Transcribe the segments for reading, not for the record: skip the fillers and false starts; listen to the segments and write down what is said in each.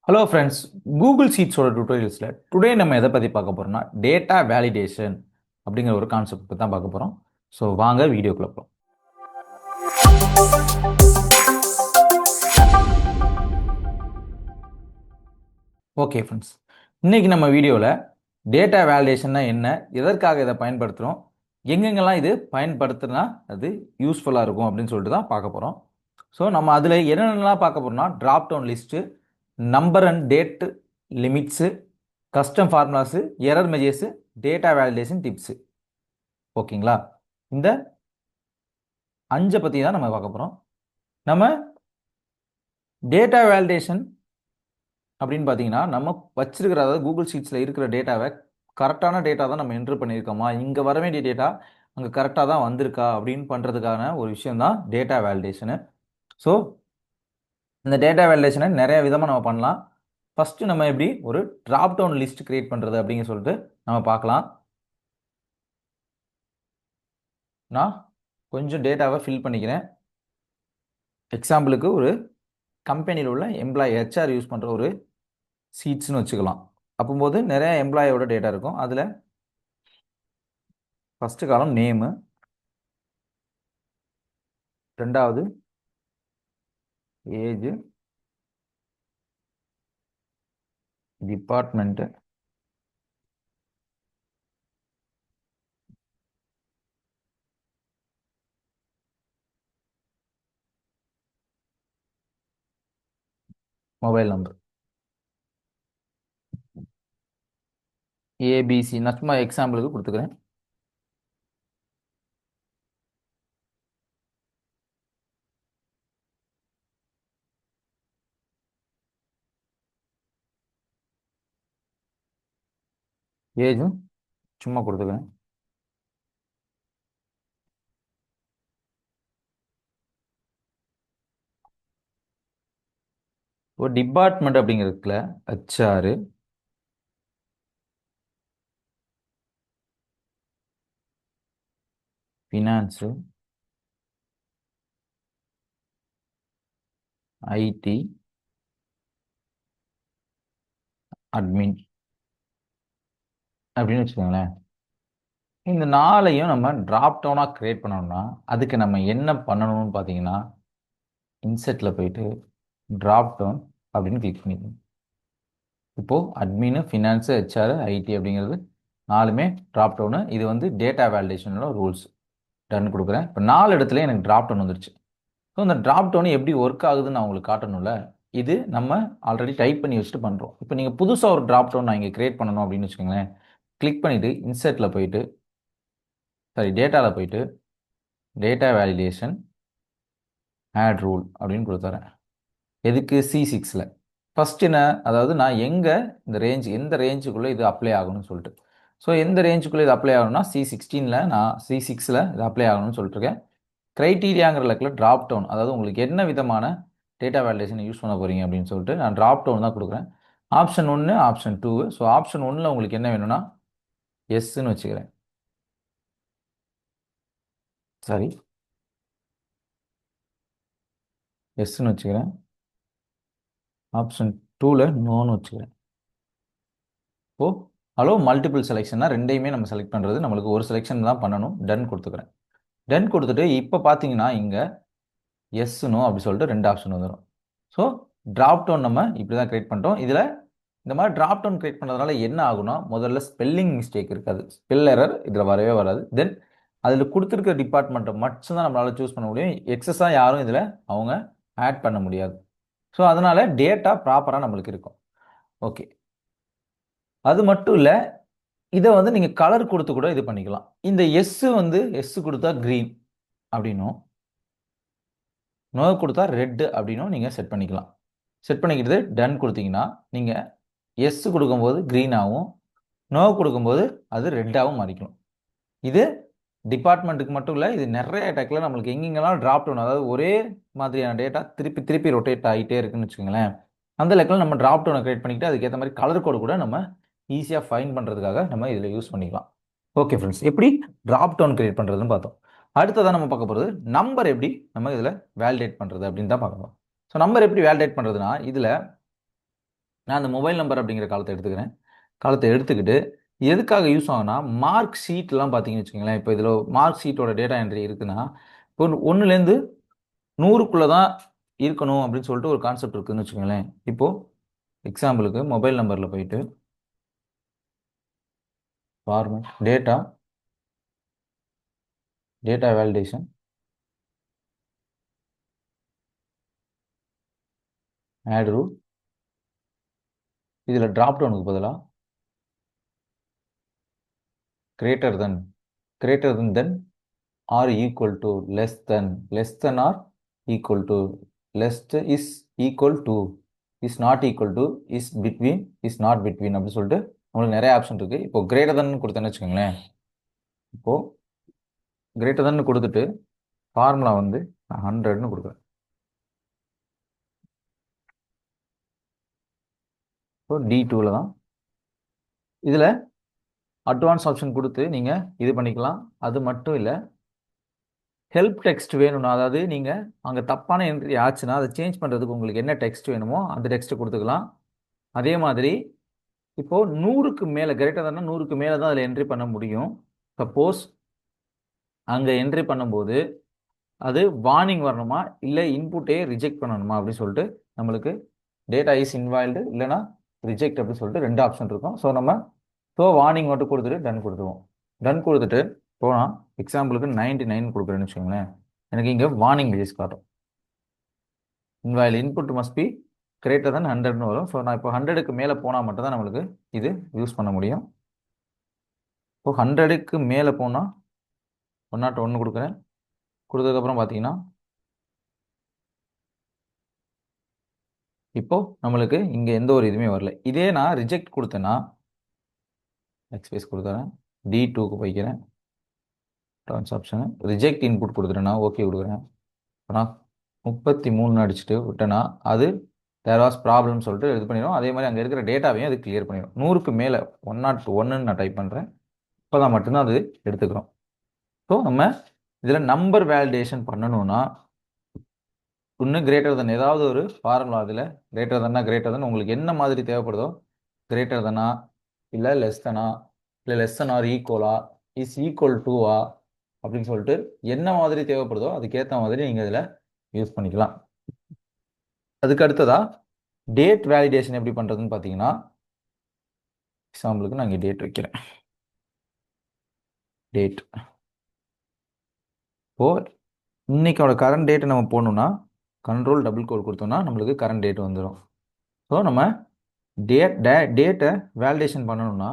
Hello friends, Google ஷீட்ஸோட டுட்டோரியல்ஸில் today நம்ம எதை பற்றி பார்க்க போகிறோம்னா டேட்டா வேலிடேஷன் அப்படிங்கிற ஒரு கான்செப்ட் பற்றி தான் பார்க்க போகிறோம். ஸோ வாங்க வீடியோக்குள்ள போகிறோம். ஓகே ஃப்ரெண்ட்ஸ், இன்னைக்கு நம்ம வீடியோவில் டேட்டா வேலிடேஷன்னா என்ன, எதற்காக இதை பயன்படுத்துகிறோம், எங்கெங்கெல்லாம் இது பயன்படுத்துனா அது யூஸ்ஃபுல்லாக இருக்கும் அப்படின்னு சொல்லிட்டு தான் பார்க்க போகிறோம். ஸோ நம்ம அதில் என்னென்னலாம் பார்க்க போகிறோம்னா drop down list, number and date limits, custom formulas, error measures, data validation tips. ஓகேங்களா? இந்த 5 பற்றி தான் நம்ம பார்க்க போகிறோம். நம்ம டேட்டா வேலிடேஷன் அப்படின்னு பார்த்தீங்கன்னா நம்ம வச்சிருக்கிற, அதாவது கூகுள் ஷீட்ஸில் இருக்கிற டேட்டாவை கரெக்டான டேட்டா தான் நம்ம என்ட்ரு பண்ணியிருக்கோமா, இங்கே வர வேண்டிய டேட்டா அங்கே கரெக்டாக தான் வந்திருக்கா அப்படின்னு பண்ணுறதுக்கான ஒரு விஷயம் தான் டேட்டா வேலிடேஷனு. ஸோ இந்த டேட்டா வேலிடேஷனை நிறைய விதமாக நம்ம பண்ணலாம். ஃபஸ்ட்டு நம்ம எப்படி ஒரு ட்ராப் டவுன் லிஸ்ட் கிரியேட் பண்ணுறது அப்படிங்க சொல்லிட்டு நம்ம பார்க்கலாம். நான் கொஞ்சம் டேட்டாவை ஃபில் பண்ணிக்கிறேன். எக்ஸாம்பிளுக்கு ஒரு கம்பெனியில் உள்ள எம்ப்ளாயி ஹெச்ஆர் யூஸ் பண்ணுற ஒரு சீட்ஸ்னு வச்சுக்கலாம். அப்போது நிறைய எம்ப்ளாயோட டேட்டா இருக்கும். அதில் ஃபஸ்ட்டு காலம் நேமு, ரெண்டாவது age, department, mobile number, ABC. நான் சும்மா எக்ஸாம்பிளுக்கு கொடுத்துக்கிறேன். ஏஜும் சும்மா கொடுத்துக்கிறேன். ஒரு டிபார்ட்மெண்ட் அப்படிங்கிறதுக்குல ஹெச்ஆர், ஃபினான்ஸு, ஐடி, அட்மின் அப்படின்னு வச்சுக்கோங்களேன். இந்த 4ஐயும் நம்ம ட்ராப் டவுனாக க்ரியேட் பண்ணோம்னா அதுக்கு நம்ம என்ன பண்ணணும்னு பார்த்தீங்கன்னா இன்செட்டில் போயிட்டு ட்ராப் டவுன் அப்படின்னு கிளிக் பண்ணிக்கணும். இப்போது அட்மின், ஃபினான்ஸு, ஹெச்ஆர், ஐடி அப்படிங்கிறது 4மே ட்ராப் டவுனு. இது வந்து டேட்டா வேலிடேஷனோட ரூல்ஸ். டன் கொடுக்குறேன். இப்போ 4 இடத்துல எனக்கு ட்ராப் டவுன் வந்துருச்சு. ஸோ இந்த ட்ராப் டவுன் எப்படி ஒர்க் ஆகுதுன்னு நான் உங்களுக்கு காட்டணும்ல. இது நம்ம ஆல்ரெடி டைப் பண்ணி வச்சுட்டு பண்ணுறோம். இப்போ நீங்கள் புதுசாக ஒரு ட்ராப் டவுன் நான் இங்கே கிரியேட் பண்ணணும் அப்படின்னு வச்சுக்கோங்களேன். கிளிக் பண்ணிவிட்டு இன்செட்டில் போயிட்டு, டேட்டாவில் போயிட்டு டேட்டா வேலிடேஷன் ஆட் ரூல் அப்படின்னு கொடுத்துறேன். எதுக்கு? C6ல் ஃபஸ்ட் என்ன, அதாவது நான் எங்கே இந்த ரேஞ்ச், எந்த ரேஞ்சுக்குள்ளே இது அப்ளை ஆகணும்னு சொல்லிட்டு. ஸோ எந்த ரேஞ்சுக்குள்ளே இது அப்ளை ஆகணும்னா C16ல், நான் C6ல் இது அப்ளை ஆகணும்னு சொல்லிட்டுருக்கேன். க்ரைட்டீரியாங்கிற லெக்கில் ட்ராப் டவுன், அதாவது உங்களுக்கு என்ன விதமான டேட்டா வேலிடேஷன் யூஸ் பண்ண போகிறீங்க அப்படின்னு சொல்லிட்டு நான் ட்ராப் டவுன் தான் கொடுக்குறேன். Option 1, option 2. ஸோ ஆப்ஷன் 1ல் உங்களுக்கு என்ன வேணும்னா எஸ்ன்னு வச்சுக்கிறேன். சாரி, எஸ்ன்னு வச்சுக்கிறேன். ஆப்ஷன் 2ல் நோன்னு வச்சுக்கிறேன். இப்போது ஹலோ மல்டிபிள் செலெக்ஷன்னா ரெண்டையுமே நம்ம செலக்ட் பண்ணுறது, நம்மளுக்கு ஒரு செலெக்ஷன் தான் பண்ணணும். டன் கொடுத்துக்கிறேன். டன் கொடுத்துட்டு இப்போ பார்த்தீங்கன்னா இங்கே எஸ் நோ அப்படி சொல்லிட்டு 2 ஆப்ஷன் வந்துடும். ஸோ ட்ராப் டவுன் நம்ம இப்படி தான் கிரியேட் பண்ணிட்டோம். இதில் இந்த மாதிரி ட்ராப் டவுன் கிரியேட் பண்ணுறதுனால என்ன ஆகுனா, முதல்ல ஸ்பெல்லிங் மிஸ்டேக் இருக்காது, ஸ்பெல் எரர் இதில் வரவே வராது. தென் அதில் கொடுத்துருக்க டிபார்ட்மெண்ட்டை மட்டும் தான் நம்மளால் சூஸ் பண்ண முடியும். எக்ஸஸாக யாரும் இதில் அவங்க ஆட் பண்ண முடியாது. ஸோ அதனால் டேட்டா ப்ராப்பராக நம்மளுக்கு இருக்கும். ஓகே, அது மட்டும் இல்லை, இதை வந்து நீங்கள் கலர் கொடுத்து கூட இது பண்ணிக்கலாம். இந்த எஸ் வந்து எஸ் கொடுத்தா க்ரீன் அப்படின்னும், நோ கொடுத்தா ரெட்டு அப்படின்னும் நீங்கள் செட் பண்ணிக்கலாம். செட் பண்ணிக்கிட்டு டன் கொடுத்தீங்கன்னா நீங்கள் எஸ் கொடுக்கும்போது க்ரீனாகவும், நோ கொடுக்கும்போது அது ரெட்டாகவும் மாறிக்கணும். இது டிபார்ட்மெண்ட்டுக்கு மட்டும் இல்லை, இது நிறைய டேக்கில் நம்மளுக்கு எங்கெங்கெல்லாம் ட்ராப் டவுன், அதாவது ஒரே மாதிரியான டேட்டா திருப்பி திருப்பி ரொட்டேட் ஆகிட்டே இருக்குன்னு வச்சுக்கோங்களேன். அந்த லெக்கில் நம்ம ட்ராப் டவுனை கிரியேட் பண்ணிக்கிட்டு அதுக்கேற்ற மாதிரி கலர் கோடு கூட நம்ம ஈஸியாக ஃபைண்ட் பண்ணுறதுக்காக நம்ம இதில் யூஸ் பண்ணிக்கலாம். ஓகே ஃப்ரெண்ட்ஸ், எப்படி ட்ராப் டவுன் கிரியேட் பண்ணுறதுன்னு பார்த்தோம். அடுத்ததான் நம்ம பார்க்க போகிறது நம்பர் எப்படி நம்ம இதில் வேலிடேட் பண்ணுறது அப்படின்னு தான் பார்க்கணும். ஸோ நம்பர் எப்படி வேலிடேட் பண்ணுறதுனா, இதில் நான் அந்த மொபைல் நம்பர் அப்படிங்கிற காலத்தை எடுத்துக்கிறேன். காலத்தை எடுத்துக்கிட்டு எதுக்காக யூஸ் ஆகும்னா மார்க் ஷீட்லாம் பார்த்தீங்கன்னு வச்சுக்கோங்களேன். இப்போ இதில் மார்க் ஷீட்டோட டேட்டா என்ட்ரி இருக்குன்னா இப்போ 1லேருந்து 100க்குள்ளே தான் இருக்கணும் அப்படின்னு சொல்லிட்டு ஒரு கான்செப்ட் இருக்குதுன்னு வச்சுக்கோங்களேன். இப்போது எக்ஸாம்பிளுக்கு மொபைல் நம்பரில் போயிட்டு format data validation add rule இதில் ட்ராப் டவுனுக்கு பதிலாக greater than or equal to less than or equal to least is equal to is not equal to is between is not between அப்படின்னு சொல்லிட்டு உங்களுக்கு நிறைய ஆப்ஷன் இருக்குது. இப்போ கிரேட்டர் தென் கொடுத்தேன்னு வச்சுக்கோங்களேன். இப்போது கிரேட்டர் தென் கொடுத்துட்டு ஃபார்முலா வந்து 100ன்னு கொடுக்குறேன். இப்போ D2ல் தான் இதில் அட்வான்ஸ் ஆப்ஷன் கொடுத்து நீங்கள் இது பண்ணிக்கலாம். அது மட்டும் இல்லை, ஹெல்ப் டெக்ஸ்ட் வேணும்னா, அதாவது நீங்கள் அங்கே தப்பான என்ட்ரி ஆச்சுன்னா அதை சேஞ்ச் பண்ணுறதுக்கு உங்களுக்கு என்ன டெக்ஸ்ட் வேணுமோ அந்த டெக்ஸ்ட்டை கொடுத்துக்கலாம். அதே மாதிரி இப்போது 100க்கு மேலே கிரேட்டர் தானே 100க்கு மேலே தான் அதில் என்ட்ரி பண்ண முடியும். சப்போஸ் அங்கே என்ட்ரி பண்ணும்போது அது வார்னிங் வரணுமா இல்லை இன்புட்டே ரிஜெக்ட் பண்ணணுமா அப்படின்னு சொல்லிட்டு நம்மளுக்கு டேட்டா இஸ் இன்வால்வ்டு இல்லைனா ரிஜெக்ட் அப்படின்னு சொல்லிட்டு 2 ஆப்ஷன் இருக்கும். ஸோ நம்ம வார்னிங் மட்டும் கொடுத்துட்டு டன் கொடுத்துருவோம். டன் கொடுத்துட்டு போனால் எக்ஸாம்பிளுக்கு 99 கொடுக்குறேன்னு வச்சுக்கோங்களேன். எனக்கு இங்கே வார்னிங் மெசேஜ் காட்டும். Involve input must be greater than 100ன்னு வரும். ஸோ நான் இப்போ 100க்கு மேலே போனால் மட்டும் தான் நம்மளுக்கு இது யூஸ் பண்ண முடியும். இப்போ 100க்கு மேலே போனால் 101 கொடுக்குறேன். கொடுத்ததுக்கப்புறம் பார்த்தீங்கன்னா இப்போ நம்மளுக்கு இங்கே எந்த ஒரு இதுவுமே வரல. இதே நான் ரிஜெக்ட் கொடுத்தேன்னா எக்ஸ்பேஸ் கொடுக்குறேன், D2க்கு போய்க்கிறேன், ட்ரான்ஸ் ஆப்ஷன் ரிஜெக்ட் இன்புட் கொடுக்குறேன்னா ஓகே கொடுக்குறேன். ஆனால் 33 அடிச்சுட்டு விட்டேன்னா அது தேர் வாஸ் ப்ராப்ளம்னு சொல்லிட்டு இது பண்ணிடும். அதே மாதிரி அங்கே இருக்கிற டேட்டாவையும் அது கிளியர் பண்ணிடும். 100க்கு மேலே 101ன்னு நான் டைப் பண்ணுறேன். இப்போ தான் மட்டும்தான் அது எடுத்துக்கிறோம். ஸோ நம்ம இதில் நம்பர் வேலிடேஷன் பண்ணணும்னா இன்னும் கிரேட்டர் தென் ஏதாவது ஒரு ஃபார்முலா அதில் கிரேட்டர் தென் உங்களுக்கு என்ன மாதிரி தேவைப்படுதோ கிரேட்டர் தெனா இல்லை லெஸ் தென் ஆர் ஈக்குவலா இஸ் ஈக்குவல் டுவா அப்படின்னு சொல்லிட்டு என்ன மாதிரி தேவைப்படுதோ அதுக்கேற்ற மாதிரி நீங்கள் இதில் யூஸ் பண்ணிக்கலாம். அதுக்கு அடுத்ததா டேட் வேலிடேஷன் எப்படி பண்ணுறதுன்னு பார்த்தீங்கன்னா எக்ஸாம்பிளுக்கு நான் இங்கே டேட் வைக்கிறேன். டேட் இப்போது இன்னைக்கோட கரண்ட் டேட்டை நம்ம போடணும்னா கண்ட்ரோல் டபுள் கோட் கொடுத்தோம்னா நம்மளுக்கு கரண்ட் டேட் வந்துடும். ஸோ நம்ம டேட்டை வேலிடேஷன் பண்ணணும்னா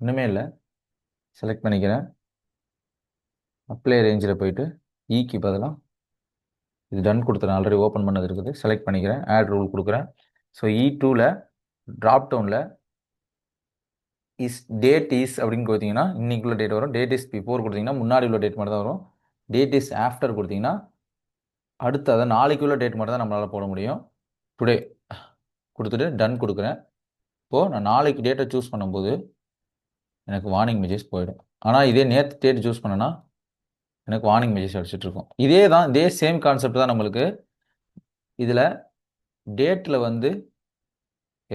ஒன்றுமே இல்லை, செலக்ட் பண்ணிக்கிறேன், அப்ளை ரேஞ்சில் போயிட்டு ஈக்கு பதிலாக இது டன் கொடுத்துறேன், ஆல்ரெடி ஓப்பன் பண்ணது இருக்குது, செலக்ட் பண்ணிக்கிறேன், ஆட் ரூல் கொடுக்குறேன். ஸோ E2ல் ட்ராப் டவுனில் டேட் இஸ் அப்படின்னு கொடுத்தீங்கன்னா இன்னைக்குள்ள டேட் வரும். டேட் இஸ் பிஃபோர் கொடுத்தீங்கன்னா முன்னாடி உள்ள டேட் மட்டும் தான் வரும். டேட் இஸ் ஆஃப்டர் கொடுத்தீங்கன்னா அடுத்து அதை நாளைக்குள்ள டேட் மட்டும் தான் நம்மளால் போட முடியும். டுடே கொடுத்துட்டு டன் கொடுக்குறேன். இப்போது நான் நாளைக்கு டேட்டை சூஸ் பண்ணும்போது எனக்கு வார்னிங் மெசேஜ் போயிடும். ஆனால் இதே நேற்று டேட் சூஸ் பண்ணேன்னா எனக்கு வார்னிங் மெசேஜ் அடிச்சிட்ருக்கோம். இதே சேம் கான்செப்ட் தான் நம்மளுக்கு இதில் டேட்டில் வந்து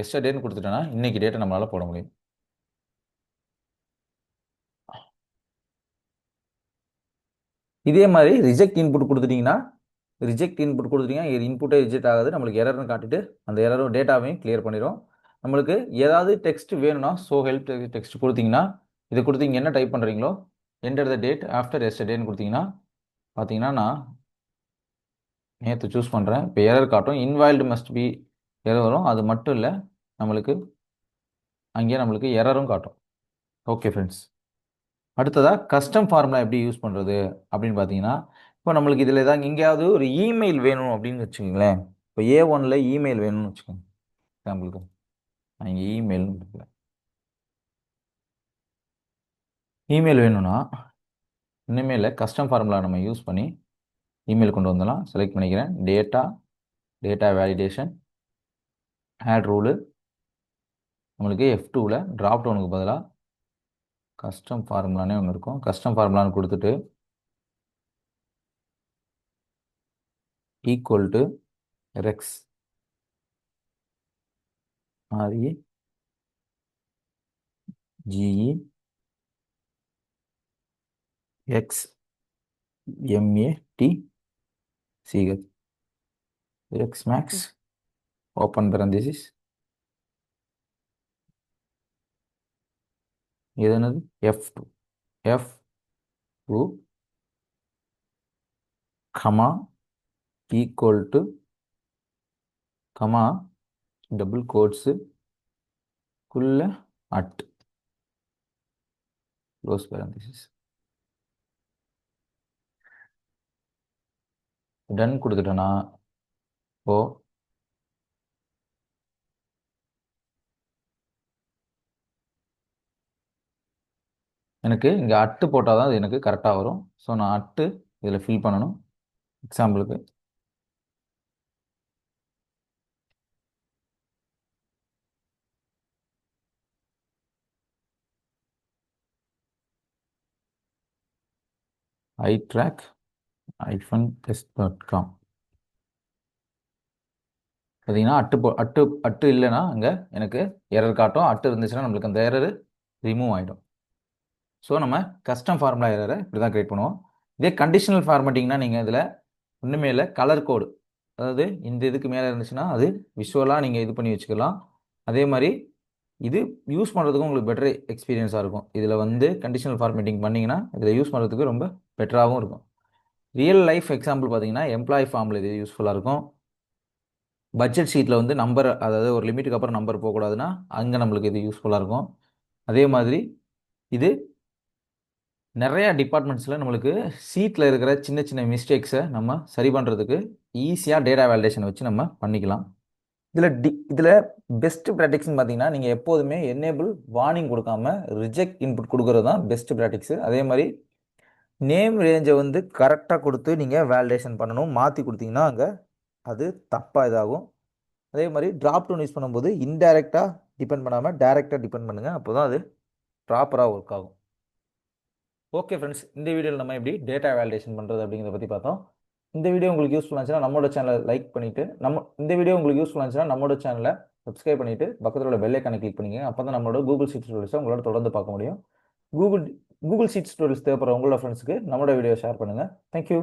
எஸ்டர்டேன்னு கொடுத்துட்டேன்னா இன்னைக்கு டேட்டை நம்மளால் போட முடியும். இதே மாதிரி ரிஜெக்ட் இன்புட் கொடுத்துட்டிங்கன்னா இன்புட்டே ரிஜெக்ட் ஆகாது, நம்மளுக்கு எரர்னு காட்டிட்டு அந்த எரரும் டேட்டாவையும் கிளியர் பண்ணிடும். நம்மளுக்கு ஏதாவது டெக்ஸ்ட் வேணும்னா ஹெல்ப் டெக்ஸ்ட் கொடுத்தீங்கன்னா இது கொடுத்து இங்கே என்ன டைப் பண்ணுறீங்களோ என்டர் த டேட் ஆஃப்டர் எஸ்டர்டேன்னு கொடுத்தீங்கன்னா பார்த்தீங்கன்னா நான் நேற்று சூஸ் பண்ணுறேன். இப்போ எரர் காட்டும், இன்வால்வ்டு மஸ்ட் பி எரர் வரும். அது மட்டும் இல்லை, நம்மளுக்கு எரரும் காட்டும். ஓகே ஃப்ரெண்ட்ஸ், அடுத்ததாக கஸ்டம் ஃபார்முலா எப்படி யூஸ் பண்ணுறது அப்படின்னு பார்த்தீங்கன்னா இப்போ நம்மளுக்கு இதில் ஏதாவது எங்கேயாவது ஒரு இமெயில் வேணும் அப்படின்னு வச்சுக்கோங்களேன். இப்போ A1ல் இமெயில் வேணும்னு வச்சுக்கோங்க. எக்ஸாம்பிளுக்கு நான் இங்கே இமெயில்னு கொடுக்குறேன். இமெயில் வேணும்னா இன்னுமே இல்லை, கஸ்டம் ஃபார்முலா நம்ம யூஸ் பண்ணி இமெயில் கொண்டு வந்துடலாம். செலக்ட் பண்ணிக்கிறேன், டேட்டா வேலிடேஷன் ஆட் ரூலு, நம்மளுக்கு F2ல் ட்ராப் டவுனுக்கு பதிலாக கஸ்டம் ஃபார்முலானே ஒன்று இருக்கும். கஸ்டம் ஃபார்முலான்னு கொடுத்துட்டு equal to Rex REGEXMATCH X max, open parenthesis, இது என்னது F2 F2 comma equal to comma double quotes குள்ள at close parenthesis. டன் கொடுத்துட்டேன்னா இப்போ எனக்கு இங்கே அட்டு போட்டால் தான் அது எனக்கு கரெக்டாக வரும். ஸோ நான் அட்டு இதில் ஃபில் பண்ணணும். எக்ஸாம்பிளுக்கு itrack-test.com பார்த்தீங்கன்னா அட்டு இல்லைன்னா அங்கே எனக்கு எரர் காட்டும். அட்டு இருந்துச்சுன்னா நம்மளுக்கு அந்த எரர் ரிமூவ் ஆகிடும். ஸோ நம்ம கஸ்டம் ஃபார்முலா எரரை இப்படி தான் கிரியேட் பண்ணுவோம். இதே கண்டிஷனல் ஃபார்மேட்டிங்னா நீங்கள் இதில் ஒன்றுமே இல்லை, கலர் கோடு, அதாவது இந்த இதுக்கு மேலே இருந்துச்சுன்னா அது விஷுவலாக நீங்கள் இது பண்ணி வச்சுக்கலாம். அதே மாதிரி இது யூஸ் பண்ணுறதுக்கும் உங்களுக்கு பெட்டர் எக்ஸ்பீரியன்ஸாக இருக்கும். இதில் கண்டிஷனல் ஃபார்மேட்டிங் பண்ணிங்கன்னா இதில் யூஸ் பண்ணுறதுக்கு ரொம்ப பெட்டராகவும் இருக்கும். ரியல் லைஃப் எக்ஸாம்பிள் பார்த்தீங்கன்னா எம்ப்ளாயி ஃபார்மில் இது யூஸ்ஃபுல்லாக இருக்கும். பட்ஜெட் ஷீட்டில் நம்பர், அதாவது ஒரு லிமிட்டுக்கு அப்புறம் நம்பர் போகக்கூடாதுன்னா அங்கே நம்மளுக்கு இது யூஸ்ஃபுல்லாக இருக்கும். அதே மாதிரி இது நிறையா டிபார்ட்மெண்ட்ஸில் நம்மளுக்கு ஷீட்டில் இருக்கிற சின்ன சின்ன மிஸ்டேக்ஸை நம்ம சரி பண்ணுறதுக்கு ஈஸியாக டேட்டா வேலிடேஷன் வச்சு நம்ம பண்ணிக்கலாம். இதில் பெஸ்ட் ப்ராக்டிக்ஸ்னு பார்த்தீங்கன்னா நீங்கள் எப்போதுமே என்னேபிள் வார்னிங் கொடுக்காம ரிஜெக்ட் இன்புட் கொடுக்குறது தான் பெஸ்ட் ப்ராக்டிக்ஸு. அதே மாதிரி நேம் ரேஞ்சை கரெக்டாக கொடுத்து நீங்கள் வேலிடேஷன் பண்ணணும். மாற்றி கொடுத்தீங்கன்னா அங்கே அது தப்பாக இதாகும். அதே மாதிரி ட்ராப் டவுன் யூஸ் பண்ணும்போது இன்டைரக்டாக டிபெண்ட் பண்ணாமல் டைரெக்டாக டிபெண்ட் பண்ணுங்கள். அப்போ தான் அது ப்ராப்பராக ஒர்க் ஆகும். ஓகே ஃப்ரெண்ட்ஸ், இந்த வீடியோவில் நம்ம எப்படி டேட்டா வேலிடேஷன் பண்ணுறது அப்படிங்கிறத பற்றி பார்த்தோம். இந்த வீடியோ உங்களுக்கு யூஸ்ஃபுல்லாக இருந்துச்சுன்னா நம்மளோட சேனலை லைக் பண்ணிவிட்டு இந்த வீடியோ உங்களுக்கு யூஸ்ஃபுல்லாக இருந்துச்சுன்னா நம்மளோட சேனலை சப்ஸ்கிரைப் பண்ணிவிட்டு பக்கத்தில் உள்ள பெல் ஐக்கானை கிளிக் பண்ணிங்க. அப்போ தான் நம்மளோட கூகுள் ஷீட்ஸ் டூல்ஸை உங்களோட தொடர்ந்து பார்க்க முடியும். கூகுள் ஷீட்ஸ் டூல்ஸ் தேவைப்படுற உங்களோட ஃப்ரெண்ட்ஸுக்கு நம்மளோட வீடியோ ஷேர் பண்ணுங்கள். தேங்க்யூ.